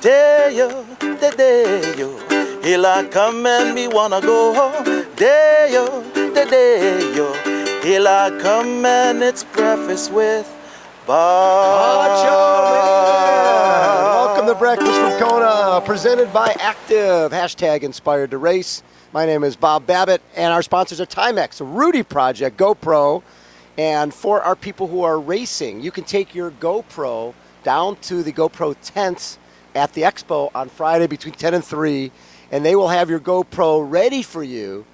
Day-o, day-o, here I come and me wanna go home. Day-o, day-o, here I come and it's breakfast with Bob. Welcome to Breakfast from Kona, presented by Active, hashtag inspired to race. My name is Bob Babbitt, and our sponsors are Timex, Rudy Project, GoPro, and for our people who are racing, you can take your GoPro down to the GoPro tents at the expo on Friday between 10 and 3, and they will have your GoPro ready for you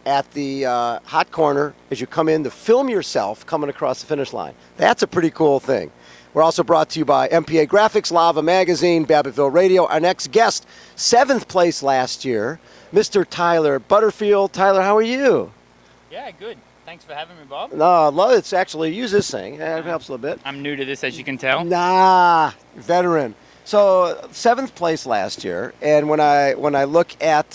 at the hot corner as you come in to film yourself coming across the finish line. That's a pretty cool thing. We're also brought to you by MPA Graphics, Lava Magazine, Babbittville Radio. Our next guest, 7th place last year, Mr. Tyler Butterfield. Tyler, how are you? Yeah, good. Thanks for having me, Bob. No, I love it. It's actually, use this thing. It helps a little bit. I'm new to this, as you can tell. Nah, veteran. So 7th place last year, and when I look at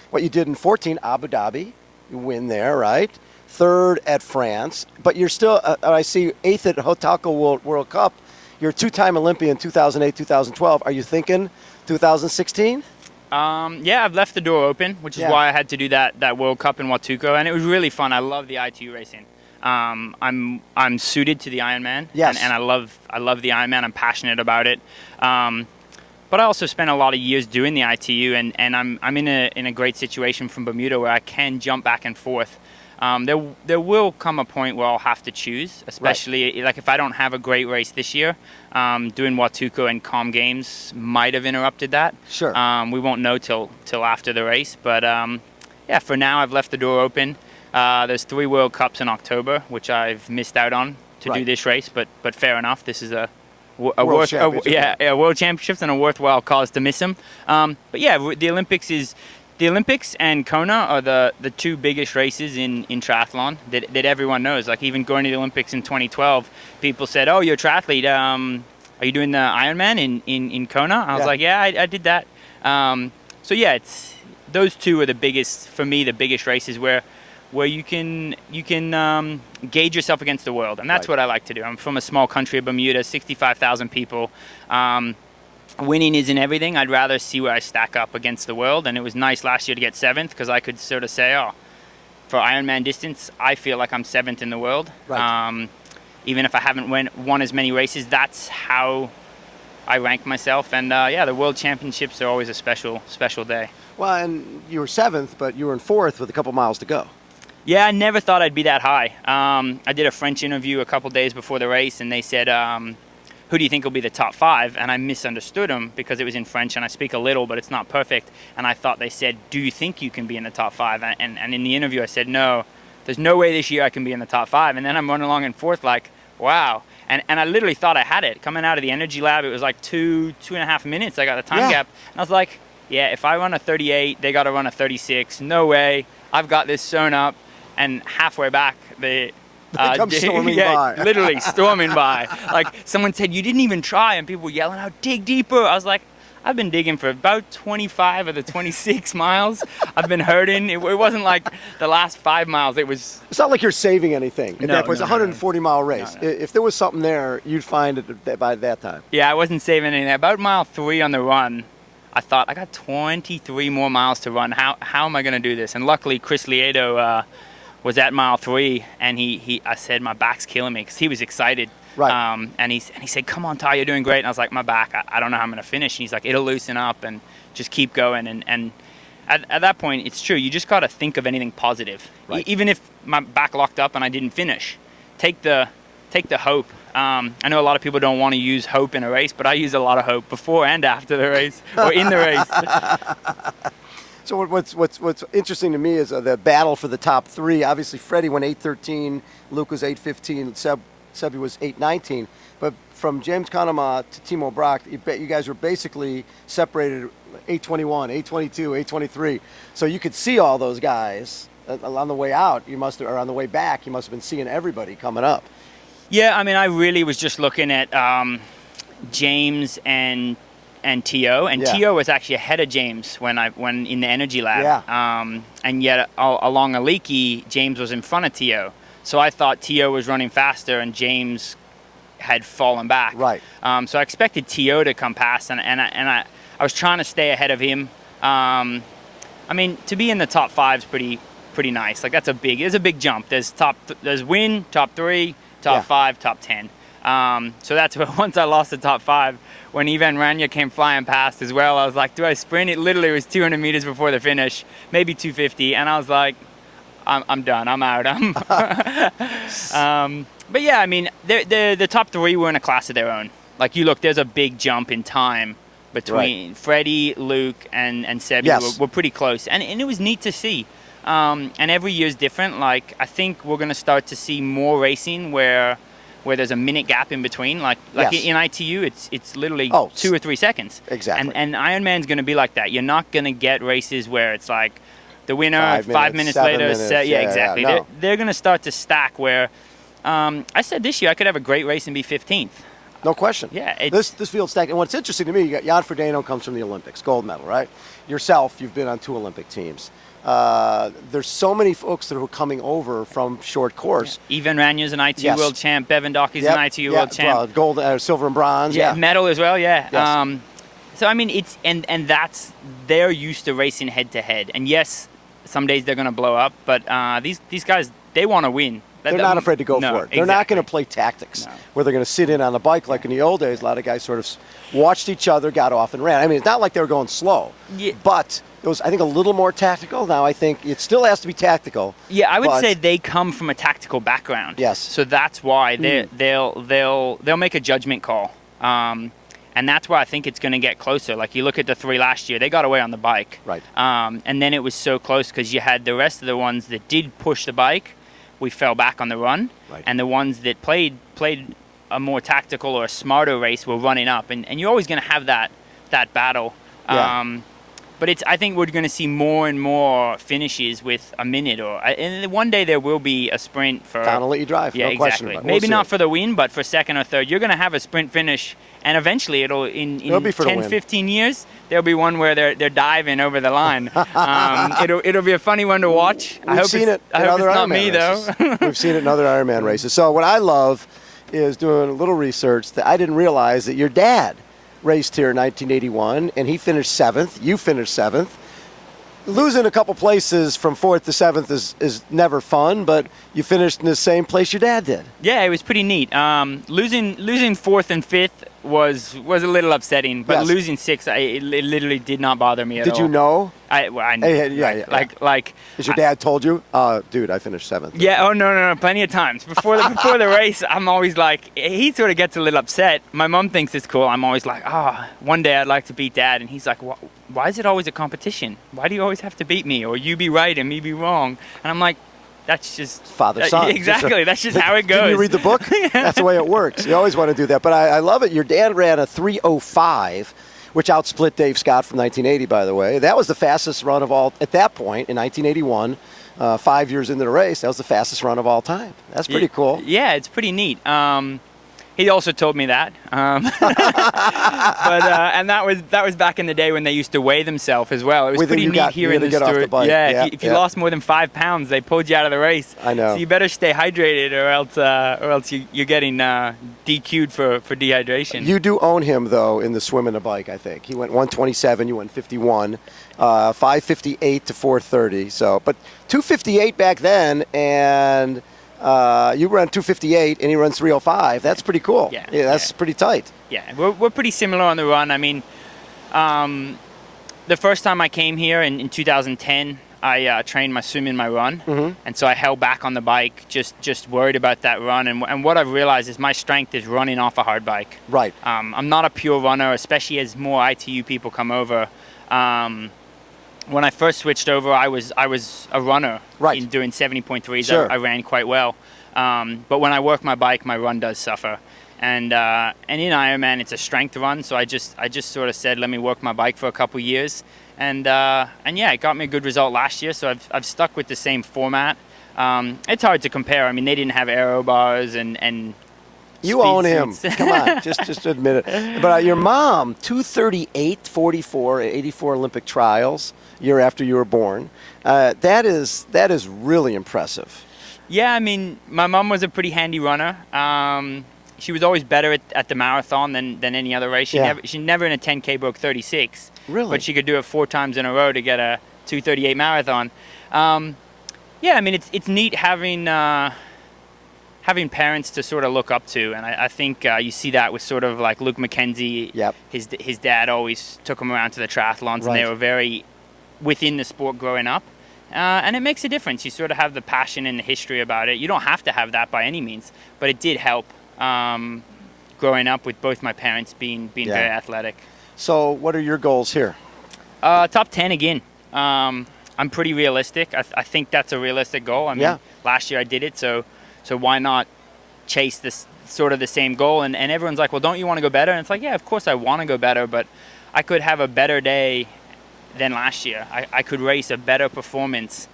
what you did in 14, Abu Dhabi, you win there, right? 3rd at France, but you're still, I see 8th at Hotalco World Cup. You're a 2-time Olympian, 2008, 2012. Are you thinking 2016? Yeah, I've left the door open, which is why I had to do that World Cup in Huatuco, and it was really fun. I love the ITU racing. I'm suited to the Ironman, yes, and I love the Ironman. I'm passionate about it, but I also spent a lot of years doing the ITU, and I'm in a great situation from Bermuda where I can jump back and forth. There will come a point where I'll have to choose, especially like if I don't have a great race this year. Doing Huatuco and Calm Games might have interrupted that. Sure. We won't know till after the race, but yeah, for now I've left the door open. There's 3 World Cups in October, which I've missed out on to do this race, but fair enough. This is a World Championships and a worthwhile cause to miss them. But yeah, the Olympics and Kona are the 2 biggest races in triathlon that everyone knows. Like even going to the Olympics in 2012, people said, "Oh, you're a triathlete. Are you doing the Ironman in Kona?" I was like, "Yeah, I did that." So yeah, those 2 are the biggest for me. The biggest races where you can gauge yourself against the world, and that's what I like to do. I'm from a small country of Bermuda, 65,000 people. Winning isn't everything. I'd rather see where I stack up against the world, and it was nice last year to get 7th because I could sort of say, oh, for Ironman distance, I feel like I'm 7th in the world. Right. Even if I haven't won as many races, that's how I rank myself. And yeah, the World Championships are always a special day. Well, and you were 7th, but you were in 4th with a couple miles to go. Yeah, I never thought I'd be that high. I did a French interview a couple days before the race, and they said, who do you think will be the top 5? And I misunderstood them because it was in French, and I speak a little, but it's not perfect. And I thought they said, do you think you can be in the top 5? And in the interview, I said, no, there's no way this year I can be in the top 5. And then I'm running along in 4th like, wow. And I literally thought I had it. Coming out of the energy lab, it was like 2.5 minutes. I got a time gap. And I was like, yeah, if I run a 38, they got to run a 36. No way. I've got this sewn up. And halfway back, they come storming by. Literally storming by. Like someone said, you didn't even try, and people were yelling out, dig deeper. I was like, I've been digging for about 25 of the 26 miles. I've been hurting. It wasn't like the last 5 miles. It's not like you're saving anything. It was a 140-mile race. No. If there was something there, you'd find it by that time. Yeah, I wasn't saving anything. About mile 3 on the run, I thought, I got 23 more miles to run. How am I going to do this? And luckily, Chris Lieto was at mile 3, and I said, my back's killing me, because he was excited. Right. And he said, come on, Ty, you're doing great. And I was like, my back, I don't know how I'm going to finish. And he's like, it'll loosen up and just keep going. And at that point, it's true. You just got to think of anything positive. Right. Even if my back locked up and I didn't finish, take the hope. I know a lot of people don't want to use hope in a race, but I use a lot of hope before and after the race, or in the race. So what's interesting to me is the battle for the top 3. Obviously, Freddie went 8:13, Luke was 8:15, Sebi was 8:19. But from James Conema to Timo Brock, you guys were basically separated 8:21, 8:22, 8:23. So you could see all those guys on the way out. Or on the way back, you must have been seeing everybody coming up. Yeah, I mean, I really was just looking at James and T.O. And T.O. was actually ahead of James when in the energy lab. Yeah. And yet along a leaky, James was in front of T.O. So I thought T.O. was running faster and James had fallen back. Right. So I expected T.O. to come past, and I was trying to stay ahead of him. I mean, to be in the top 5 is pretty nice. Like there's a big jump. There's win, top 3, top 5, top 10. So that's where once I lost the top 5, when Ivan Rania came flying past as well, I was like, do I sprint? It literally was 200 meters before the finish, maybe 250, and I was like, I'm done. I'm out. But yeah, I mean, the top 3 were in a class of their own. Like you look, there's a big jump in time between Freddie, Luke, and Sebi. Were pretty close, and it was neat to see. And every year's different. Like I think we're going to start to see more racing where there's a minute gap in between. Like in ITU, it's literally 2 or 3 seconds. Exactly. And Ironman's going to be like that. You're not going to get races where it's like the winner 5 minutes later. Exactly. No. They're going to start to stack where I said this year I could have a great race and be 15th. No question. Yeah. This field's stacked. And what's interesting to me, you got Jan Frodeno comes from the Olympics, gold medal, right? Yourself, you've been on 2 Olympic teams. There's so many folks that are coming over from short course. Yeah. Ivan Ranya's an ITU world champ. Bevan Docky's an ITU world champ. Well, gold, silver, and bronze. Medal as well. Yeah. Yes. So I mean, it's and that's they're used to racing head to head. And yes, some days they're going to blow up, but these guys, they want to win. They're not afraid to go for it. They're not going to play tactics where they're going to sit in on the bike like in the old days. A lot of guys sort of watched each other, got off, and ran. I mean, it's not like they were going slow, but it was, I think, a little more tactical. Now I think it still has to be tactical. Yeah, I would say they come from a tactical background. Yes. So that's why they'll make a judgment call. And that's why I think it's going to get closer. Like you look at the 3 last year, they got away on the bike. Right. And then it was so close because you had the rest of the ones that did push the bike. We fell back on the run. Right. And the ones that played a more tactical or a smarter race were running up. And you're always going to have that battle. Yeah. But I think we're going to see more and more finishes with a minute, and one day there will be a sprint for. Down and let you drive. Yeah, no question exactly. about it. Maybe not for the win, but for second or third, you're going to have a sprint finish, and eventually it'll in 10, 15 years there'll be one where they're diving over the line. It'll be a funny one to watch. I hope it's not me though. We've seen it in other Ironman races. So what I love is doing a little research that I didn't realize that your dad raced here in 1981, and he finished 7th. You finished 7th. Losing a couple places from 4th to 7th is never fun, but you finished in the same place your dad did. Yeah, it was pretty neat. Losing 4th and 5th was a little upsetting, but losing 6th, it literally did not bother me at all. Did you know? I knew. Like, has your dad told you, dude, I finished 7th? Yeah. Oh no, plenty of times before the race. I'm always like, he sort of gets a little upset. My mom thinks it's cool. I'm always like, one day I'd like to beat Dad, and he's like, why is it always a competition? Why do you always have to beat me, or you be right and me be wrong? And I'm like, that's just father-son. Exactly. That's just how it goes. Didn't you read the book? That's the way it works. You always want to do that. But I love it. Your dad ran a 3:05, which outsplit Dave Scott from 1980, by the way. That was the fastest run of all, at that point, in 1981, 5 years into the race. That was the fastest run of all time. That's pretty cool. Yeah, it's pretty neat. He also told me that, and that was back in the day when they used to weigh themselves as well. It was pretty neat hearing the story. Yeah, if you lost more than 5 pounds, they pulled you out of the race. I know. So you better stay hydrated, or else you're getting DQ'd for dehydration. You do own him though in the swim and the bike. I think he went 127. You went 51, 5:58 to 4:30. So, but 2:58 back then, and. You run 2:58 and he runs 3:05. That's pretty cool. Yeah, that's pretty tight. Yeah, we're pretty similar on the run. I mean, the first time I came here in 2010, I trained my swim and my run, and so I held back on the bike, just worried about that run. And what I've realized is my strength is running off a hard bike. Right. I'm not a pure runner, especially as more ITU people come over. When I first switched over, I was a runner. Right. In doing 70.3s. Sure. I ran quite well. But when I work my bike, my run does suffer. And in Ironman, it's a strength run. So I just sort of said, let me work my bike for a couple years. And yeah, it got me a good result last year. So I've stuck with the same format. It's hard to compare. I mean, they didn't have aero bars and you own him. Come on, just admit it. But your mom, 2:38.44 at 84 Olympic trials, year after you were born. That is really impressive. Yeah, I mean, my mom was a pretty handy runner. she was always better at the marathon than any other race. She never in a 10K broke 36. Really? But she could do it 4 times in a row to get a 2:38 marathon. Yeah, I mean, it's neat having parents to sort of look up to, and I think you see that with sort of like Luke McKenzie. Yep. His dad always took him around to the triathlons, and they were very within the sport growing up. And it makes a difference. You sort of have the passion and the history about it. You don't have to have that by any means, but it did help growing up with both my parents being very athletic. So what are your goals here? Top 10 again. I'm pretty realistic. I think that's a realistic goal. I mean, last year I did it, so why not chase this sort of the same goal? And everyone's like, well, don't you want to go better? And it's like, yeah, of course I want to go better, but I could have a better day than last year. I could race a better performance.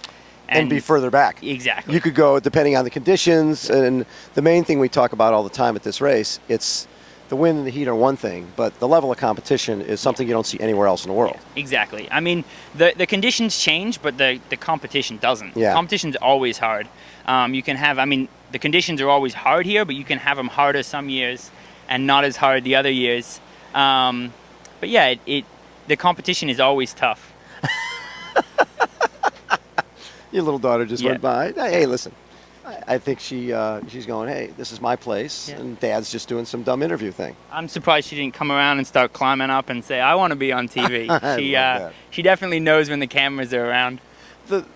And be further back. Exactly. You could go, depending on the conditions, and the main thing we talk about all the time at this race, it's the wind and the heat are one thing, but the level of competition is something you don't see anywhere else in the world. Yeah, exactly. I mean, the conditions change, but the competition doesn't. Yeah. Competition's always hard. You can have, I mean, the conditions are always hard here, but you can have them harder some years and not as hard the other years. But yeah, the competition is always tough. Your little daughter just went by. Hey, listen, I think she's going, hey, this is my place, and Dad's just doing some dumb interview thing. I'm surprised she didn't come around and start climbing up and say, I want to be on TV. She definitely knows when the cameras are around.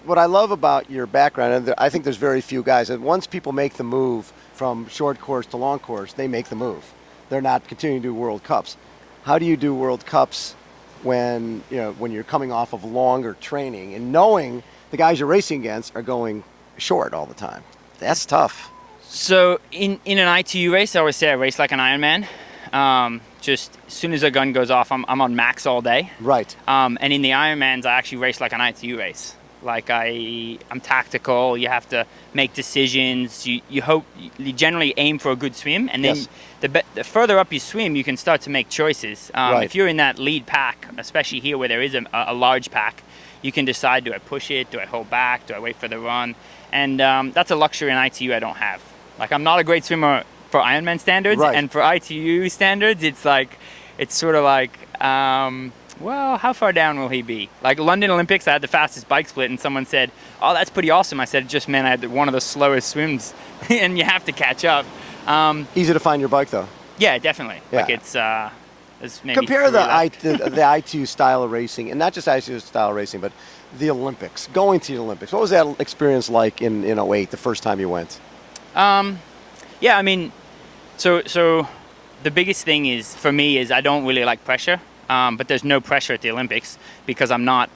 What I love about your background, and I think there's very few guys, and once people make the move from short course to long course, they make the move. They're not continuing to do World Cups. How do you do World Cups when you're coming off of longer training and knowing the guys you're racing against are going short all the time? That's tough. So in an ITU race, I always say I race like an Ironman. Just as soon as a gun goes off, I'm on max all day. Right. And in the Ironmans, I actually race like an ITU race. Like I'm tactical. You have to make decisions. You generally aim for a good swim, and then the further up you swim, you can start to make choices. If you're in that lead pack, especially here where there is a large pack, you can decide: do I push it? Do I hold back? Do I wait for the run? And that's a luxury in ITU I don't have. Like, I'm not a great swimmer for Ironman standards, and for ITU standards, it's sort of like, well, how far down will he be? Like London Olympics, I had the fastest bike split, and someone said, oh, that's pretty awesome. I said, it just meant I had one of the slowest swims, and you have to catch up. Easy to find your bike, though. Yeah, definitely. Yeah. Like it's maybe compare the ITU style of racing, and not just ITU style of racing, but the Olympics, going to the Olympics. What was that experience like in 08, the first time you went? Yeah, I mean, so the biggest thing is, for me, is I don't really like pressure, but there's no pressure at the Olympics because I'm not.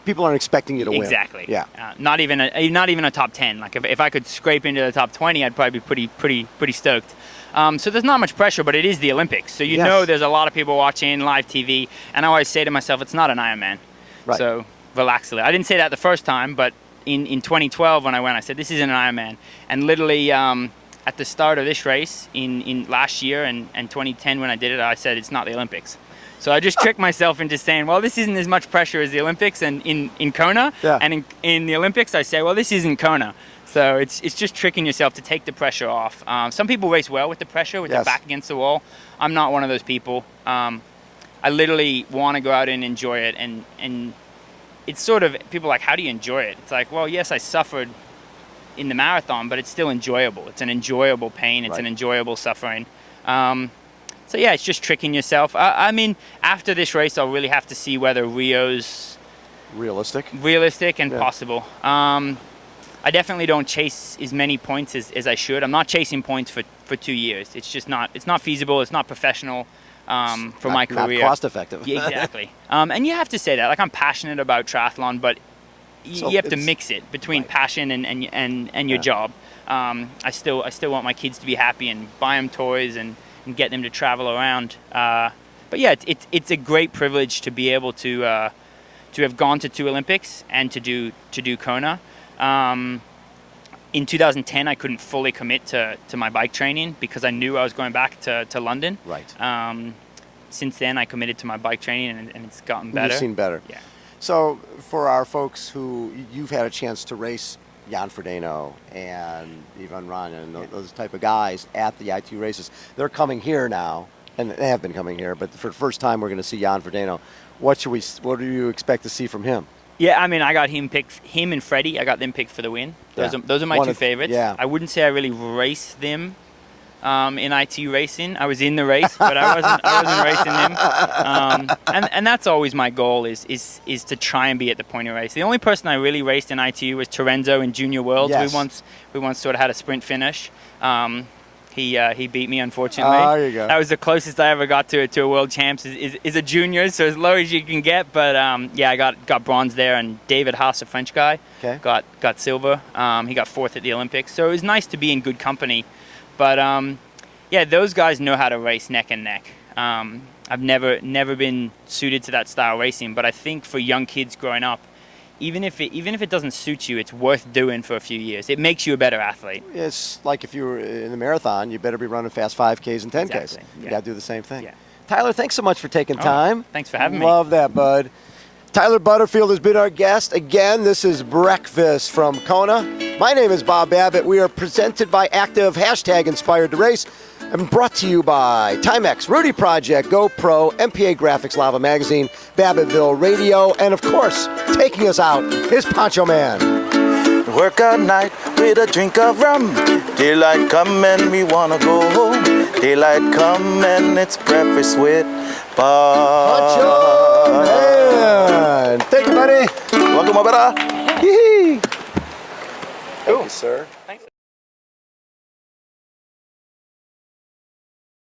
People aren't expecting you to win. Exactly. Yeah. Not even a top 10. Like if I could scrape into the top 20, I'd probably be pretty stoked. So there's not much pressure, but it is the Olympics. So you know there's a lot of people watching live TV, and I always say to myself, it's not an Ironman. Right. So relax a little. I didn't say that the first time, but in 2012 when I went, I said this isn't an Ironman. And literally at the start of this race in last year and 2010 when I did it, I said it's not the Olympics. So I just tricked myself into saying, well, this isn't as much pressure as the Olympics, and in Kona, and in the Olympics I say, well, this isn't Kona. So it's just tricking yourself to take the pressure off. Some people race well with the pressure, with their back against the wall. I'm not one of those people. I literally want to go out and enjoy it, and it's sort of, people are like, how do you enjoy it? It's like, well, yes, I suffered in the marathon, but it's still enjoyable. It's an enjoyable pain. It's an enjoyable suffering. So yeah, it's just tricking yourself. I mean, after this race, I'll really have to see whether Rio's realistic and possible. I definitely don't chase as many points as I should. I'm not chasing points for 2 years. It's just not. It's not feasible. It's not professional for my career. Not cost effective. Yeah, exactly. And you have to say that. Like, I'm passionate about triathlon, but you have to mix it between passion and your job. I still want my kids to be happy and buy them toys and get them to travel around. But yeah, it's a great privilege to be able to have gone to 2 Olympics and to do Kona. In 2010, I couldn't fully commit to my bike training because I knew I was going back to London. Right. Since then, I committed to my bike training, and it's gotten better. You've seen better. Yeah. So for our folks who you've had a chance to race Jan Frodeno and Ivan Rania and those type of guys at the ITU races. They're coming here now, and they have been coming here, but for the first time we're going to see Jan Frodeno. What do you expect to see from him? Yeah, I mean, I got him and Freddie. I got them picked for the win. Those are my two favorites. Yeah. I wouldn't say I really raced them in ITU racing. I was in the race, but I wasn't racing them. And that's always my goal is to try and be at the point of race. The only person I really raced in ITU was Terenzo in Junior Worlds. Yes. We once sort of had a sprint finish. He beat me, unfortunately. Oh, there you go. That was the closest I ever got to a World Champs is a junior, so as low as you can get. But yeah, I got bronze there, and David Haas, a French guy, got silver. He got fourth at the Olympics, so it was nice to be in good company. But yeah, those guys know how to race neck and neck. I've never been suited to that style of racing, but I think for young kids growing up, even if it doesn't suit you, it's worth doing for a few years. It makes you a better athlete. It's like if you were in the marathon, you better be running fast 5Ks and 10Ks. Exactly. You Yeah. got to do the same thing. Yeah. Tyler, thanks so much for taking time. Thanks for having me. Love that, bud. Tyler Butterfield has been our guest. Again, this is Breakfast from Kona. My name is Bob Babbitt. We are presented by Active, #Inspired to Race, and brought to you by Timex, Rudy Project, GoPro, MPA Graphics, Lava Magazine, Babbittville Radio, and of course, taking us out is Poncho Man. Work at night with a drink of rum. Daylight come and we wanna go home. Daylight come and it's breakfast with Poncho Man. Thank you, buddy. Welcome, my brother. Thank you, sir.